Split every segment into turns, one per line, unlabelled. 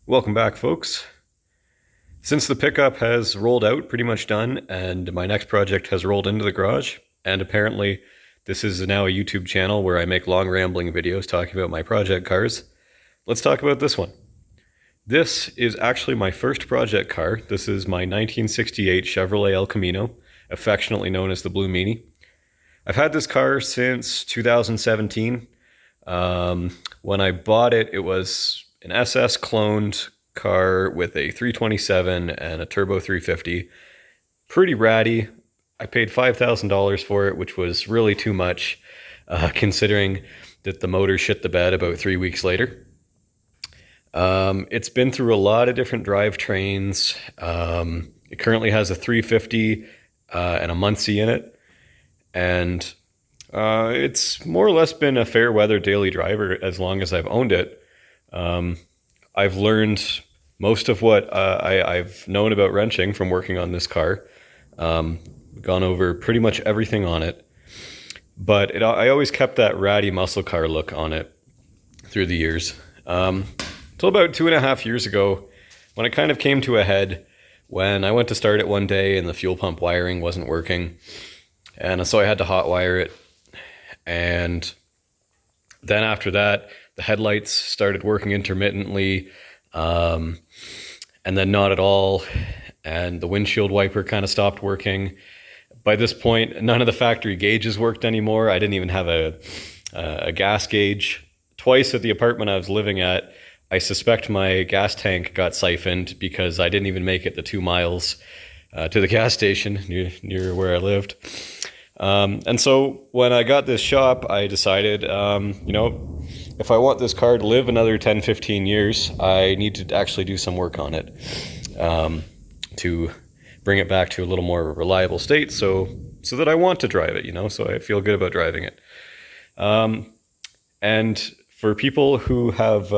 Welcome back, folks. Since the pickup has rolled out, pretty much done, and my next project has rolled into the garage, and apparently this is now a YouTube channel where I make long rambling videos talking about my project cars, let's talk about this one. This is actually my first project car. This is my 1968 Chevrolet El Camino, affectionately known as the Blue Meanie. I've had this car since 2017. When I bought it, it was an SS cloned car with a 327 and a turbo 350. Pretty ratty. I paid $5,000 for it, which was really too much, considering that the motor shit the bed about 3 weeks later. It's been through a lot of different drivetrains. It currently has a 350 and a Muncie in it. And it's more or less been a fair weather daily driver as long as I've owned it. I've learned most of what I've known about wrenching from working on this car. Gone over pretty much everything on it. But I always kept that ratty muscle car look on it through the years. Until about 2.5 years ago, when it kind of came to a head, when I went to start it one day and the fuel pump wiring wasn't working. And so I had to hot wire it. And then after that, the headlights started working intermittently, and then not at all. And the windshield wiper kind of stopped working. By this point, none of the factory gauges worked anymore. I didn't even have a gas gauge. Twice at the apartment I was living at, I suspect my gas tank got siphoned because I didn't even make it the 2 miles to the gas station near where I lived. And so when I got this shop, I decided, if I want this car to live another 10, 15 years, I need to actually do some work on it to bring it back to a little more reliable state so that I want to drive it, so I feel good about driving it. And for people who have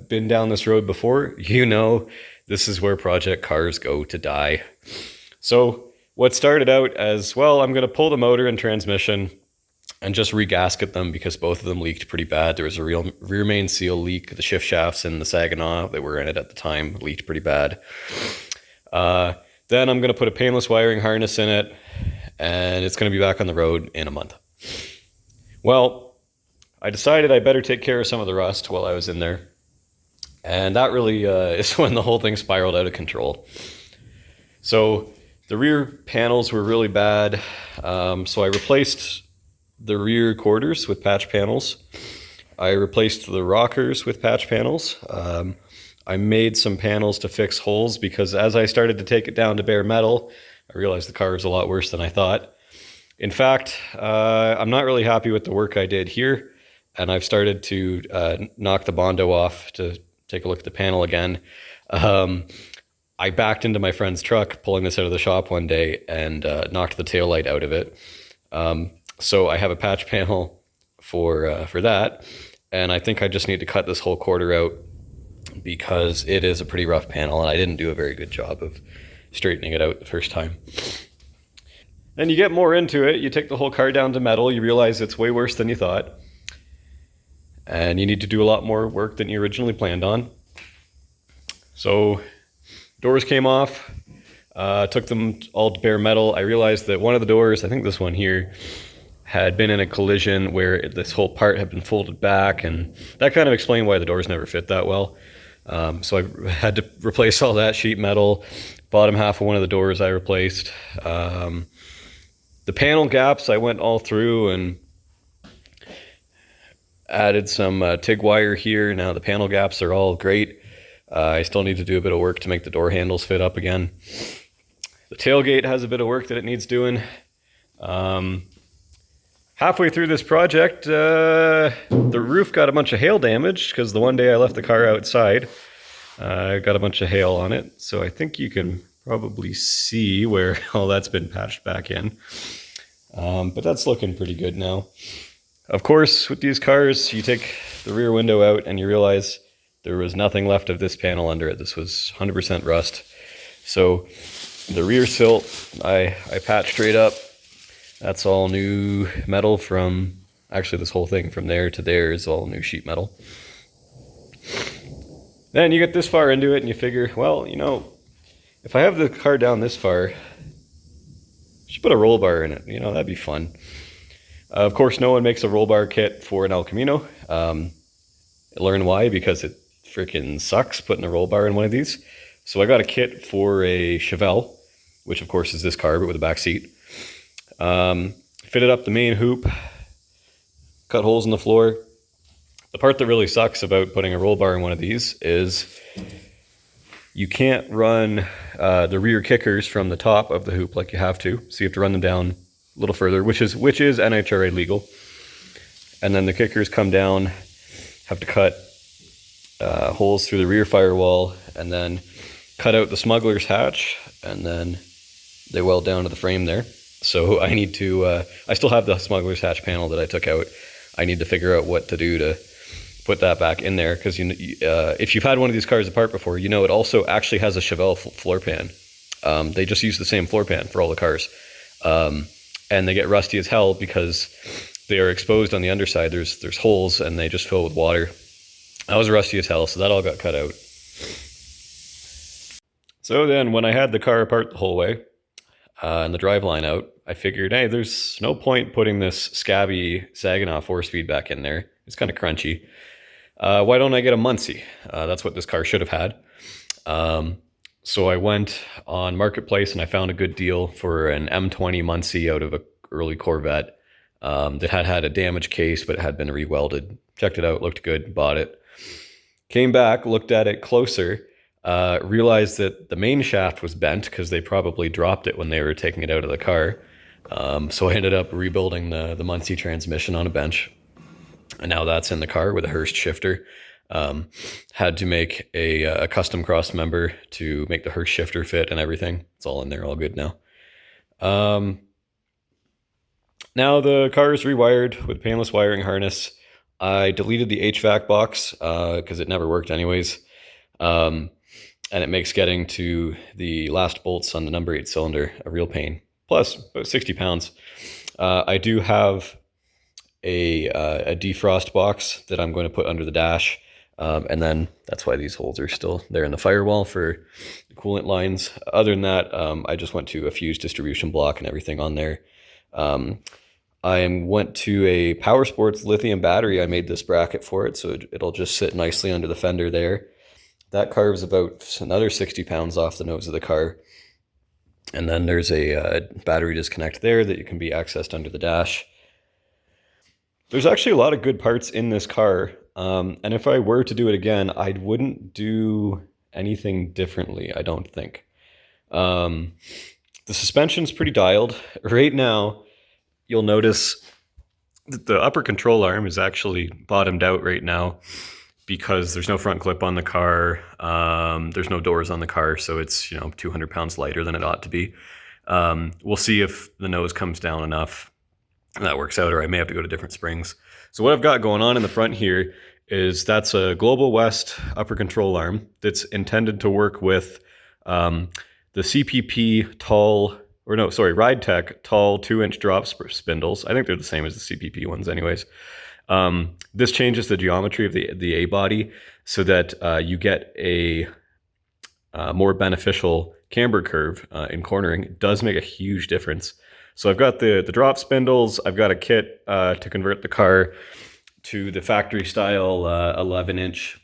been down this road before, this is where project cars go to die. So what started out as, well, I'm going to pull the motor and transmission and just re-gasket them because both of them leaked pretty bad. There was a rear main seal leak. The shift shafts and the Saginaw that were in it at the time leaked pretty bad. Then I'm going to put a painless wiring harness in it, and it's going to be back on the road in a month. Well, I decided I better take care of some of the rust while I was in there. And that really is when the whole thing spiraled out of control. So the rear panels were really bad, so I replaced the rear quarters with patch panels. I replaced the rockers with patch panels. I made some panels to fix holes because as I started to take it down to bare metal, I realized the car was a lot worse than I thought. In fact, I'm not really happy with the work I did here, and I've started to knock the Bondo off to take a look at the panel again. I backed into my friend's truck pulling this out of the shop one day and knocked the taillight out of it. So I have a patch panel for that. And I think I just need to cut this whole quarter out because it is a pretty rough panel and I didn't do a very good job of straightening it out the first time. Then you get more into it. You take the whole car down to metal. You realize it's way worse than you thought. And you need to do a lot more work than you originally planned on. So doors came off, took them all to bare metal. I realized that one of the doors, I think this one here, had been in a collision where this whole part had been folded back, and that kind of explained why the doors never fit that well. So I had to replace all that sheet metal. Bottom half of one of the doors I replaced. The panel gaps I went all through and added some TIG wire here. Now the panel gaps are all great. I still need to do a bit of work to make the door handles fit up again. The tailgate has a bit of work that it needs doing. Halfway through this project, the roof got a bunch of hail damage because the one day I left the car outside, I got a bunch of hail on it. So I think you can probably see where all that's been patched back in. But that's looking pretty good now. Of course, with these cars, you take the rear window out and you realize there was nothing left of this panel under it. This was 100% rust. So the rear silt, I patched straight up. That's all new metal from, actually this whole thing from there to there is all new sheet metal. Then you get this far into it and you figure, well, if I have the car down this far, I should put a roll bar in it. That'd be fun. Of course, no one makes a roll bar kit for an El Camino. Learn why, because it freaking sucks putting a roll bar in one of these. So I got a kit for a Chevelle, which of course is this car, but with a back seat. Fitted up the main hoop, cut holes in the floor. The part that really sucks about putting a roll bar in one of these is you can't run the rear kickers from the top of the hoop like you have to. So you have to run them down a little further, which is NHRA legal. And then the kickers come down, have to cut holes through the rear firewall, and then cut out the smuggler's hatch, and then they weld down to the frame there. So I need to, I still have the smuggler's hatch panel that I took out. I need to figure out what to do to put that back in there, because if you've had one of these cars apart before, it also actually has a Chevelle floor pan. They just use the same floor pan for all the cars. And they get rusty as hell because they are exposed on the underside. There's holes and they just fill with water. I was rusty as hell, so that all got cut out. So then when I had the car apart the whole way and the driveline out, I figured, hey, there's no point putting this scabby Saginaw 4-speed back in there. It's kind of crunchy. Why don't I get a Muncie? That's what this car should have had. So I went on Marketplace and I found a good deal for an M20 Muncie out of an early Corvette that had a damaged case, but it had been re-welded. Checked it out, looked good, bought it. Came back, looked at it closer, realized that the main shaft was bent because they probably dropped it when they were taking it out of the car. So I ended up rebuilding the Muncie transmission on a bench. And now that's in the car with a Hurst shifter. Had to make a custom cross member to make the Hurst shifter fit and everything. It's all in there, all good now. Now the car is rewired with painless wiring harness. I deleted the HVAC box because it never worked anyways. And it makes getting to the last bolts on the number 8 cylinder a real pain. Plus, about 60 pounds. I do have a defrost box that I'm going to put under the dash. And then that's why these holes are still there in the firewall for the coolant lines. Other than that, I just went to a fused distribution block and everything on there. I went to a Power Sports lithium battery. I made this bracket for it, so it'll just sit nicely under the fender there. That carves about another 60 pounds off the nose of the car. And then there's a battery disconnect there that you can be accessed under the dash. There's actually a lot of good parts in this car. And if I were to do it again, I wouldn't do anything differently, I don't think. The suspension's pretty dialed. Right now, you'll notice that the upper control arm is actually bottomed out right now because there's no front clip on the car. There's no doors on the car, so it's 200 pounds lighter than it ought to be. We'll see if the nose comes down enough and that works out, or I may have to go to different springs. So what I've got going on in the front here is that's a Global West upper control arm that's intended to work with the CPP Ride Tech tall 2-inch drop spindles. I think they're the same as the CPP ones anyways. This changes the geometry of the A body so that you get a more beneficial camber curve in cornering. It does make a huge difference. So I've got the drop spindles. I've got a kit to convert the car to the factory style 11-inch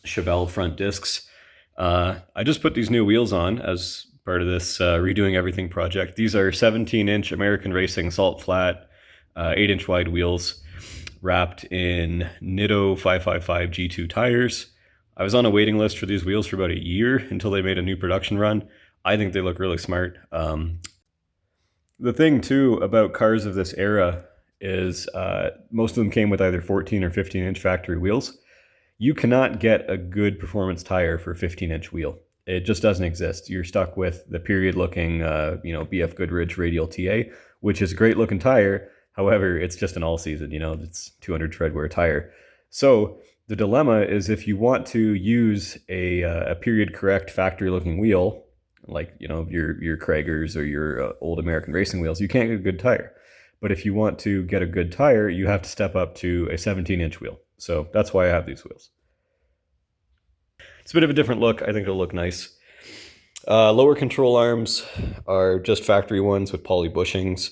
Chevelle front discs. I just put these new wheels on as part of this redoing everything project. These are 17-inch American Racing salt flat 8-inch wide wheels wrapped in Nitto 555 G2 tires. I was on a waiting list for these wheels for about a year until they made a new production run. I think they look really smart. The thing too about cars of this era is most of them came with either 14 or 15-inch factory wheels. You cannot get a good performance tire for a 15-inch wheel. It just doesn't exist. You're stuck with the period-looking, BF Goodrich Radial TA, which is a great-looking tire. However, it's just an all-season. It's 200 treadwear tire. So the dilemma is if you want to use a period-correct factory-looking wheel, like your Kragers or your old American Racing wheels, you can't get a good tire. But if you want to get a good tire, you have to step up to a 17-inch wheel. So that's why I have these wheels. It's a bit of a different look. I think it'll look nice. Lower control arms are just factory ones with poly bushings.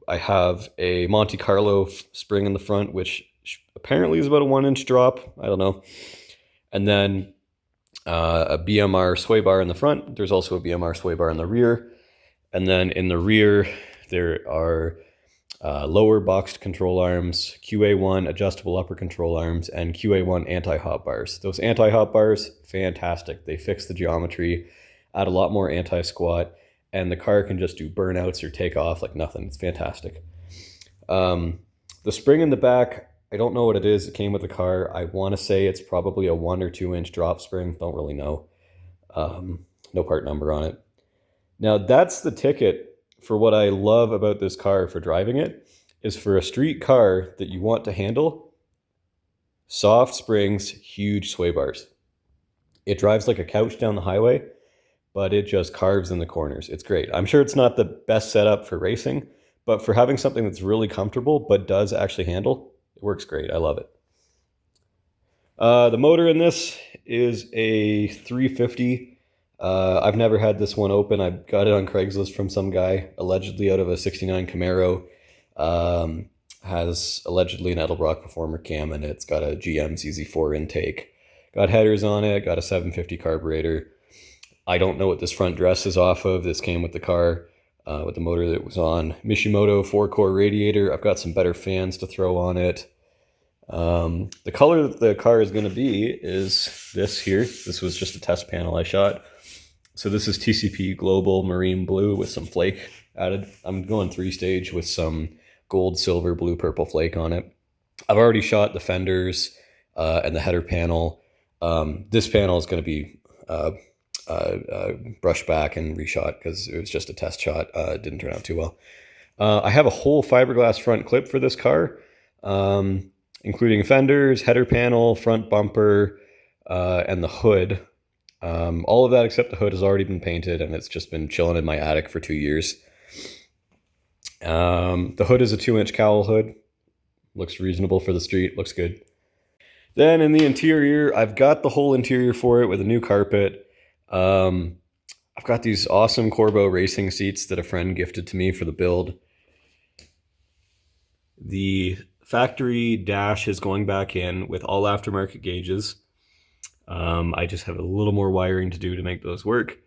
I have a Monte Carlo spring in the front, which apparently is about a 1-inch drop. I don't know. And then a BMR sway bar in the front. There's also a BMR sway bar in the rear. And then in the rear, there are lower boxed control arms, QA1 adjustable upper control arms, and QA1 anti-hop bars. Those anti-hop bars, fantastic. They fix the geometry, add a lot more anti-squat, and the car can just do burnouts or take off like nothing. It's fantastic. The spring in the back, I don't know what it is. It came with the car. I want to say it's probably a 1 or 2 inch drop spring. Don't really know. No part number on it. Now that's the ticket for what I love about this car for driving it, is for a street car that you want to handle, soft springs, huge sway bars. It drives like a couch down the highway, but it just carves in the corners. It's great. I'm sure it's not the best setup for racing, but for having something that's really comfortable but does actually handle, it works great. I love it. The motor in this is a 350. I've never had this one open. I got it on Craigslist from some guy, allegedly out of a 69 Camaro. Has allegedly an Edelbrock Performer cam in it. It's got a GM ZZ4 intake. Got headers on it, got a 750 carburetor. I don't know what this front dress is off of. This came with the car, with the motor that was on. Mishimoto 4-core radiator. I've got some better fans to throw on it. The color that the car is going to be is this here. This was just a test panel I shot. So this is TCP Global Marine Blue with some flake added. I'm going 3-stage with some gold, silver, blue, purple flake on it. I've already shot the fenders and the header panel. This panel is going to be brushed back and reshot because it was just a test shot. It didn't turn out too well. I have a whole fiberglass front clip for this car, including fenders, header panel, front bumper, and the hood. All of that except the hood has already been painted and it's just been chilling in my attic for 2 years. The hood is a 2-inch cowl hood. Looks reasonable for the street, looks good. Then in the interior, I've got the whole interior for it with a new carpet. I've got these awesome Corbeau racing seats that a friend gifted to me for the build. The factory dash is going back in with all aftermarket gauges. I just have a little more wiring to do to make those work.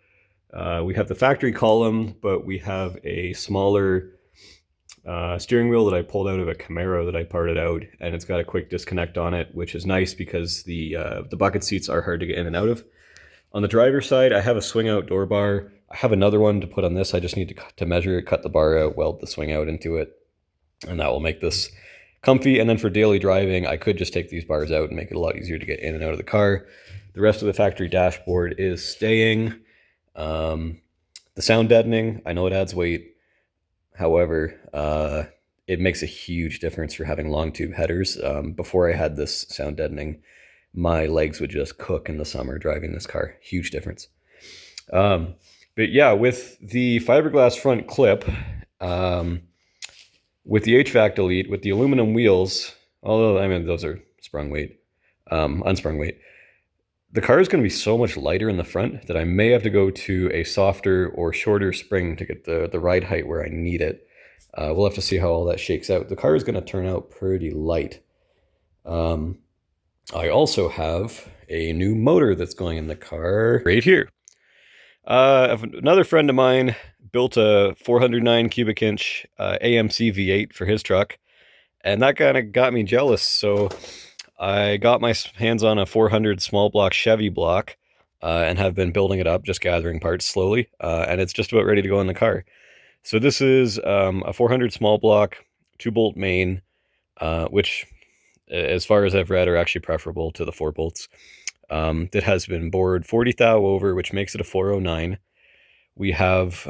We have the factory column, but we have a smaller steering wheel that I pulled out of a Camaro that I parted out, and it's got a quick disconnect on it, which is nice because the bucket seats are hard to get in and out of. On the driver's side, I have a swing out door bar. I have another one to put on this. I just need to measure it, cut the bar out, weld the swing out into it, and that will make this comfy. And then for daily driving, I could just take these bars out and make it a lot easier to get in and out of the car. The rest of the factory dashboard is staying. The sound deadening, I know it adds weight. However, it makes a huge difference for having long tube headers. Before I had this sound deadening, my legs would just cook in the summer driving this car. Huge difference. But yeah, with the fiberglass front clip, with the HVAC delete, with the aluminum wheels, although I mean those are sprung weight, unsprung weight, the car is going to be so much lighter in the front that I may have to go to a softer or shorter spring to get the ride height where I need it. We'll have to see how all that shakes out. The car is going to turn out pretty light. I also have a new motor that's going in the car right here. Another friend of mine built a 409 cubic inch AMC V8 for his truck, and that kind of got me jealous. So I got my hands on a 400 small block Chevy block and have been building it up, just gathering parts slowly, and it's just about ready to go in the car. So this is a 400 small block, 2-bolt main, which, as far as I've read, are actually preferable to the 4 bolts. That has been bored 40 thou over, which makes it a 409. We have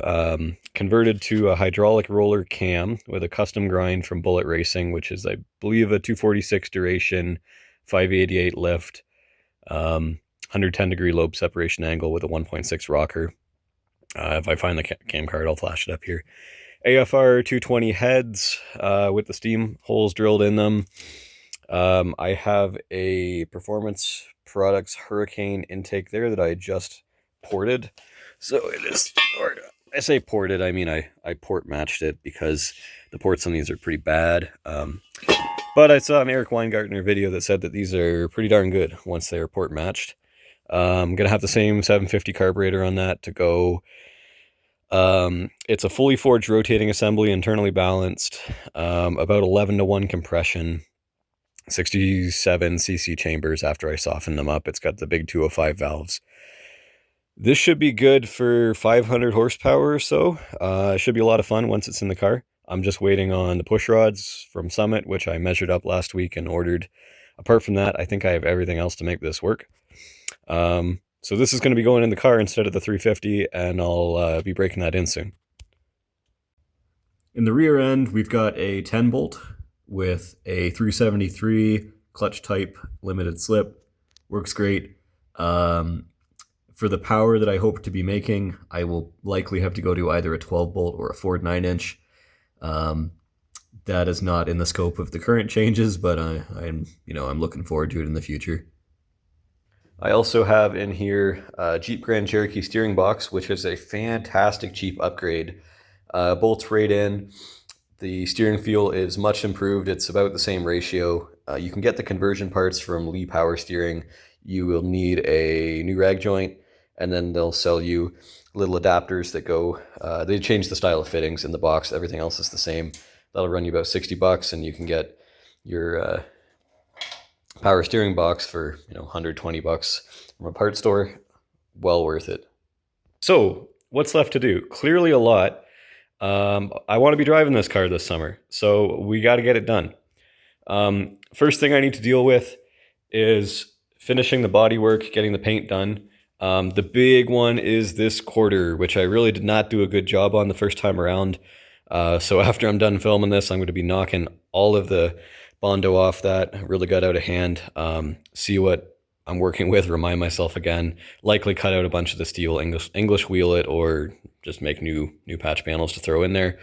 converted to a hydraulic roller cam with a custom grind from Bullet Racing, which is, I believe, a 246 duration, 588 lift, 110 degree lobe separation angle with a 1.6 rocker. If I find the cam card, I'll flash it up here. AFR 220 heads with the steam holes drilled in them. I have a Performance Products Hurricane intake there that I just ported. So it is, or I say ported, I mean I port matched it because the ports on these are pretty bad. But I saw an Eric Weingartner video that said that these are pretty darn good once they're port matched. I'm going to have the same 750 carburetor on that to go. It's a fully forged rotating assembly, internally balanced, about 11-to-1 compression, 67 cc chambers after I soften them up. It's got the big 205 valves. This should be good for 500 horsepower or so. It should be a lot of fun once it's in the car. I'm just waiting on the push rods from Summit, which I measured up last week and ordered. Apart from that, I think I have everything else to make this work. So this is going to be going in the car instead of the 350, and I'll be breaking that in soon. In the rear end, we've got a 10 bolt with a 373 clutch type limited slip. Works great. For the power that I hope to be making, I will likely have to go to either a 12 bolt or a Ford 9-inch. That is not in the scope of the current changes, but I'm looking forward to it in the future. I also have in here a Jeep Grand Cherokee steering box, which is a fantastic Jeep upgrade. Bolts right in. The steering feel is much improved. It's about the same ratio. You can get the conversion parts from Lee Power Steering. You will need a new rag joint, and then they'll sell you little adapters that go, they change the style of fittings in the box. Everything else is the same. That'll run you about $60, and you can get your power steering box for $120 from a parts store. Well worth it. So what's left to do? Clearly a lot. I want to be driving this car this summer, so we got to get it done. First thing I need to deal with is finishing the bodywork, getting the paint done. The big one is this quarter, which I really did not do a good job on the first time around. So after I'm done filming this, I'm going to be knocking all of the Bondo off that. Really got out of hand. See what I'm working with, remind myself again. Likely cut out a bunch of the steel, English wheel it, or just make new patch panels to throw in there.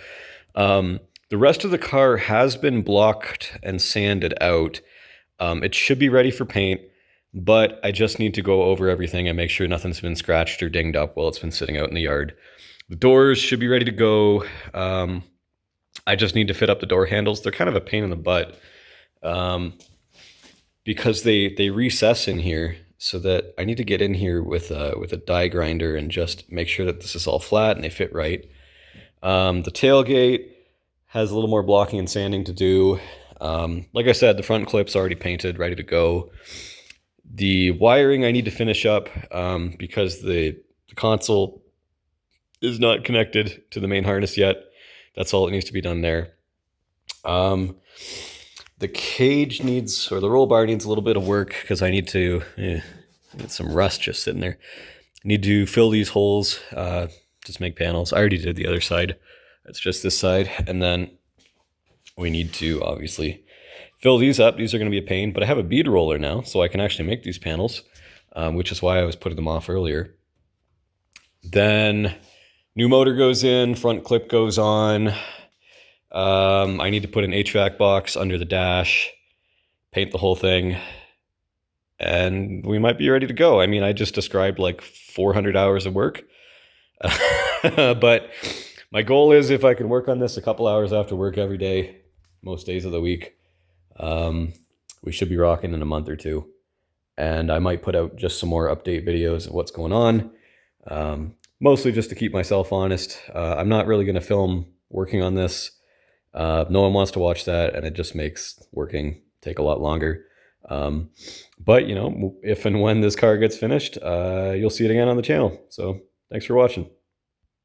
The rest of the car has been blocked and sanded out. It should be ready for paint, but I just need to go over everything and make sure nothing's been scratched or dinged up while it's been sitting out in the yard. The doors should be ready to go. I just need to fit up the door handles. They're kind of a pain in the butt because they recess in here, so that I need to get in here with a die grinder and just make sure that this is all flat and they fit right. The tailgate has a little more blocking and sanding to do. Like I said, the front clip's already painted, ready to go. The wiring I need to finish up because the console is not connected to the main harness yet. That's all that needs to be done there. The cage needs, or the roll bar needs a little bit of work because I need to get some rust just sitting there. Need to fill these holes, just make panels. I already did the other side. It's just this side. And then we need to obviously fill these up. These are going to be a pain, but I have a bead roller now, so I can actually make these panels, which is why I was putting them off earlier. Then new motor goes in, front clip goes on. I need to put an HVAC box under the dash, paint the whole thing, and we might be ready to go. I mean, I just described like 400 hours of work, but my goal is if I can work on this a couple hours after work every day, most days of the week, we should be rocking in a month or two. And I might put out just some more update videos of what's going on, mostly just to keep myself honest. I'm not really going to film working on this. No one wants to watch that, and it just makes working take a lot longer. But, if and when this car gets finished, you'll see it again on the channel. So thanks for watching.